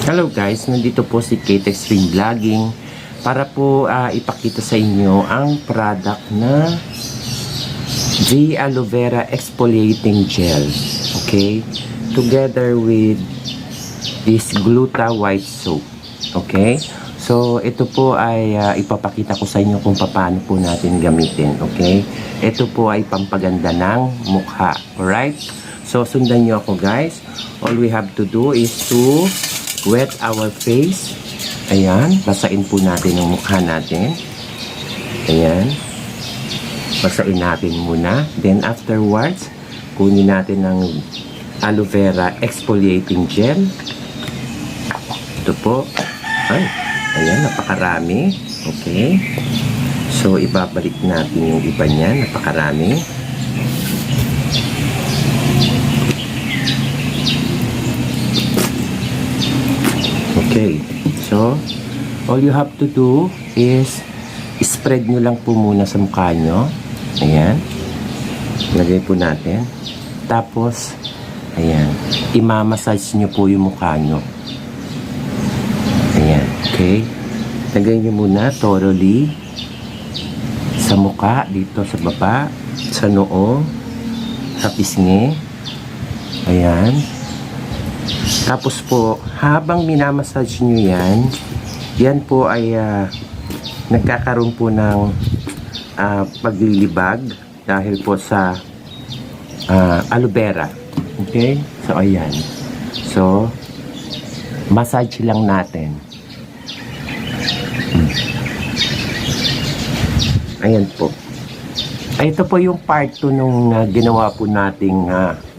Hello guys, nandito po si Kate Extreme Vlogging para po ipakita sa inyo ang product na The Aloe Vera Exfoliating Gel. Okay? Together with this Gluta White Soap. Okay? So, ito po ay ipapakita ko sa inyo kung paano po natin gamitin. Okay? Ito po ay pampaganda ng mukha. Alright? So, sundan nyo ako guys. All we have to do is to wet our face. Ayan. Basain po natin ang mukha natin. Ayan. Basain natin muna. Then afterwards, kunin natin ang aloe vera exfoliating gel. Ito po. Ay. Ayan. Napakarami. Okay. So, ibabalik natin yung iba niya. Napakarami. Okay, so all you have to do is spread nyo lang po muna sa mukha nyo. Ayan. Lagay po natin. Tapos, ayan. Imamassage nyo po yung mukha nyo. Ayan, okay. Lagay nyo muna thoroughly sa mukha, dito sa baba, sa noo, sa pisngi. Ayan. Tapos po, habang minamassage nyo yan, yan po ay nagkakaroon po ng paglilibag dahil po sa aloe vera. Okay? So, ayan. So, massage lang natin. Ayan po. Ito po yung part 2 nung ginawa po nating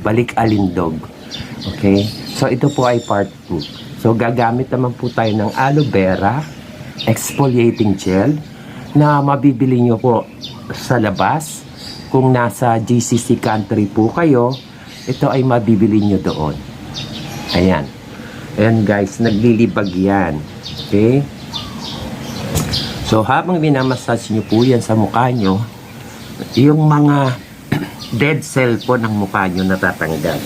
balik alindog. Okay? So, ito po ay part 2. So, gagamit naman po tayo ng aloe vera exfoliating gel na mabibili nyo po sa labas. Kung nasa GCC country po kayo, ito ay mabibili nyo doon. Ayan. Ayan guys, naglilibag yan. Okay? So, habang minamassage nyo po yan sa mukha nyo, yung mga dead cell po ng mukha nyo natatanggal.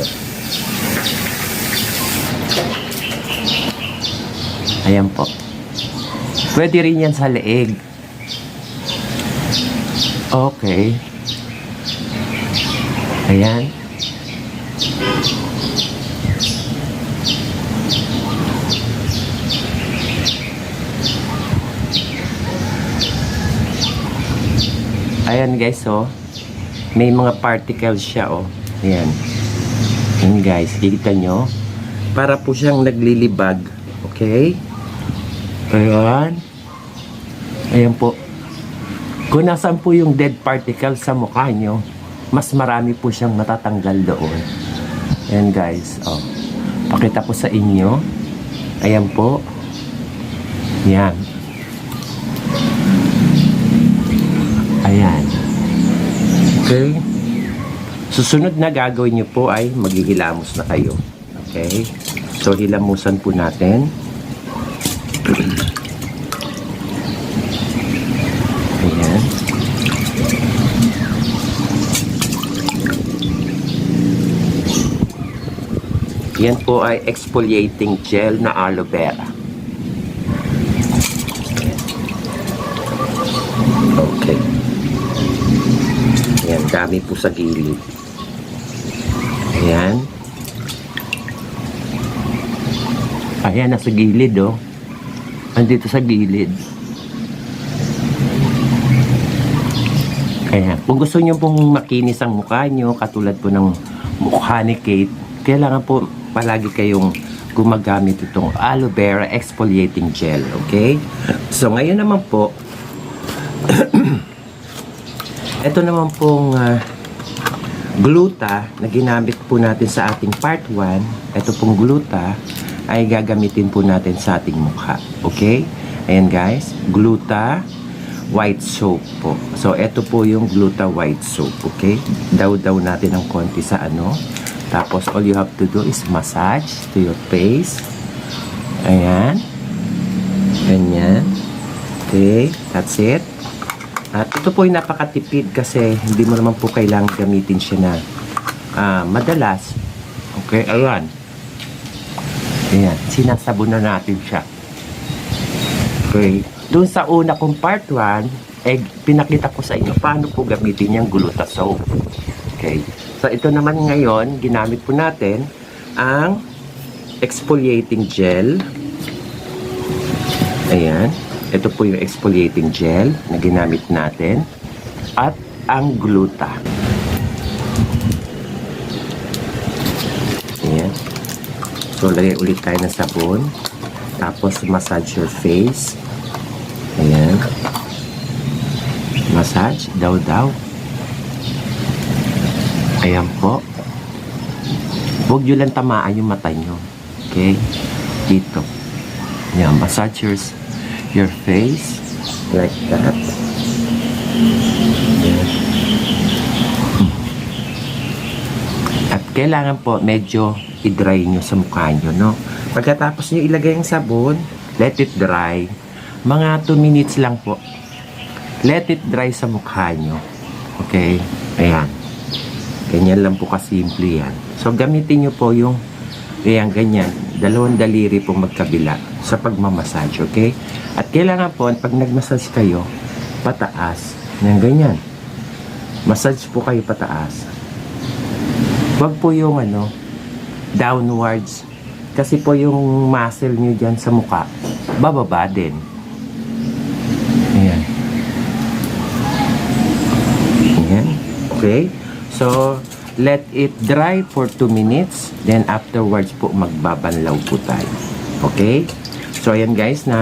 Ayan po. Pwede rin yan sa leeg. Okay. Ayan. Ayan guys, oh. May mga particles siya, oh. Ayan. Ayan guys, kita nyo. Para po siyang naglilibag. Okay? Ayan. Ayan po. Kung nasaan po yung dead particle sa mukha nyo, mas marami po siyang matatanggal doon. Ayan guys. Oh. Pakita po sa inyo. Ayan po. Ayan. Ayan. Okay. Susunod na gagawin nyo po ay maghihilamos na kayo. Okay. So, hilamusan po natin. Ayan. Yan po ay exfoliating gel na aloe vera. Okay. Ayan, dami po sa gilid. Ayan. Ayan, nasa gilid, oh. Andito sa gilid. Ayan. Kung gusto nyo pong makinis ang mukha nyo, katulad po ng mukha ni Kate, kailangan po palagi kayong gumagamit itong aloe vera exfoliating gel. Okay? So, ngayon naman po, ito naman pong gluta na ginamit po natin sa ating part 1. Ito pong gluta ay gagamitin po natin sa ating mukha. Okay? Ayan guys, Gluta White Soap po. So, ito po yung Gluta White Soap. Okay? Daw-daw natin ng konti sa ano. Tapos, all you have to do is massage to your face. Ayan. Ganyan. Okay? That's it. At ito po yung napakatipid kasi hindi mo naman po kailangan gamitin siya na madalas. Okay? Ayan. Ayan, sinasabon na natin siya. Okay. Doon sa una kong part 1, pinakita ko sa inyo paano po gamitin yung Gluta-Soap. Okay. So, ito naman ngayon, ginamit po natin ang exfoliating gel. Ayan. Ito po yung exfoliating gel na ginamit natin. At ang Gluta. Ayan. So, lagay ulit tayo ng sabon. Tapos, massage your face. Ayan. Massage. Daw. Ayan po. Huwag nyo lang tamaan yung mata nyo. Okay? Dito. Ayan. Massage your face. Like that. Ayan. At kailangan po medyo i-dry nyo sa mukha nyo, no? Pagkatapos nyo ilagay ang sabon, let it dry. Mga 2 minutes lang po. Let it dry sa mukha nyo. Okay? Ayan. Ganyan lang po kasimple yan. So, gamitin nyo po yung ayan, ganyan. 2 daliri po magkabila sa pagmamassage, okay? At kailangan po, pag nagmassage kayo, pataas. Yan, ganyan. Massage po kayo pataas. Huwag po yung downwards. Kasi po yung muscle nyo dyan sa mukha, bababa din. Ayan. Ayan. Okay. So, let it dry for 2 minutes. Then, afterwards po, magbabanlaw po tayo. Okay? So, ayan guys, na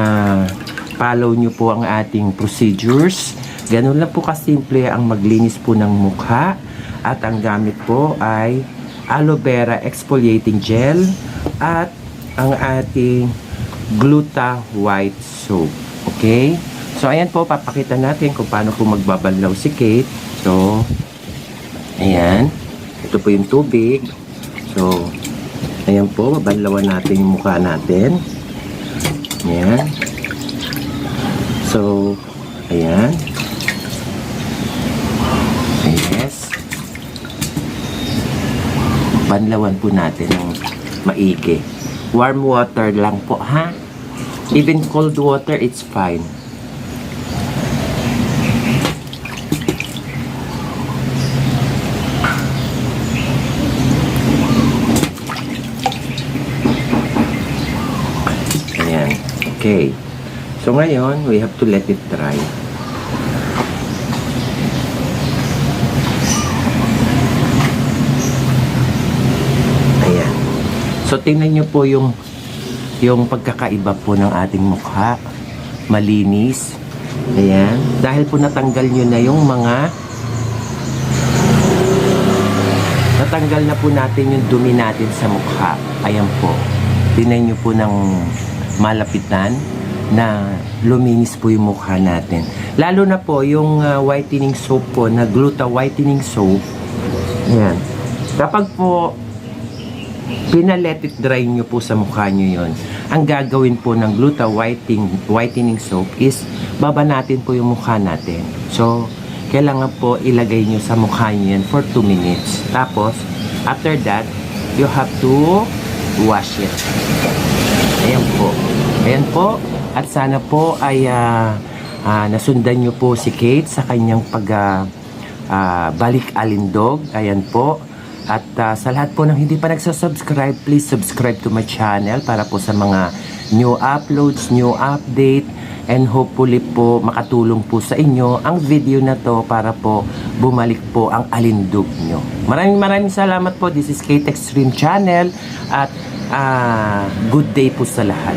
follow nyo po ang ating procedures. Ganun lang po kasimple ang maglinis po ng mukha. At ang gamit po ay aloe vera exfoliating gel at ang ating Gluta white soap. Okay? So, ayan po, papakita natin kung paano po magbabanlaw si Kate. So, ayan. Ito po yung tubig. So, ayan po, mabanlawan natin yung mukha natin. Ayan. So, ayan. Yes. Banlawan po natin ng maigi. Warm water lang po, ha? Even cold water, it's fine. Ayan. Okay. So, ngayon, we have to let it dry. So, tingnan nyo po yung pagkakaiba po ng ating mukha. Malinis. Ayan. Dahil po natanggal nyo na yung natanggal na po natin yung dumi natin sa mukha. Ayan po. Tingnan nyo po ng malapitan na luminis po yung mukha natin. Lalo na po yung whitening soap po na Gluta whitening soap. Ayan. Kapag po pina-let it dry nyo po sa mukha nyo yon. Ang gagawin po ng Gluta whitening soap is babanatin po yung mukha natin. So, kailangan po ilagay nyo sa mukha nyo yan for 2 minutes. Tapos, after that, you have to wash it. Ayan po. Ayan po. At sana po ay nasundan nyo po si Kate sa kanyang balik alindog. Ayan po. At sa lahat po ng hindi pa nagsasubscribe, please subscribe to my channel para po sa mga new uploads, new update, and hopefully po makatulong po sa inyo ang video na to para po bumalik po ang alindog nyo. Maraming salamat po. This is Kate Extreme Channel at good day po sa lahat.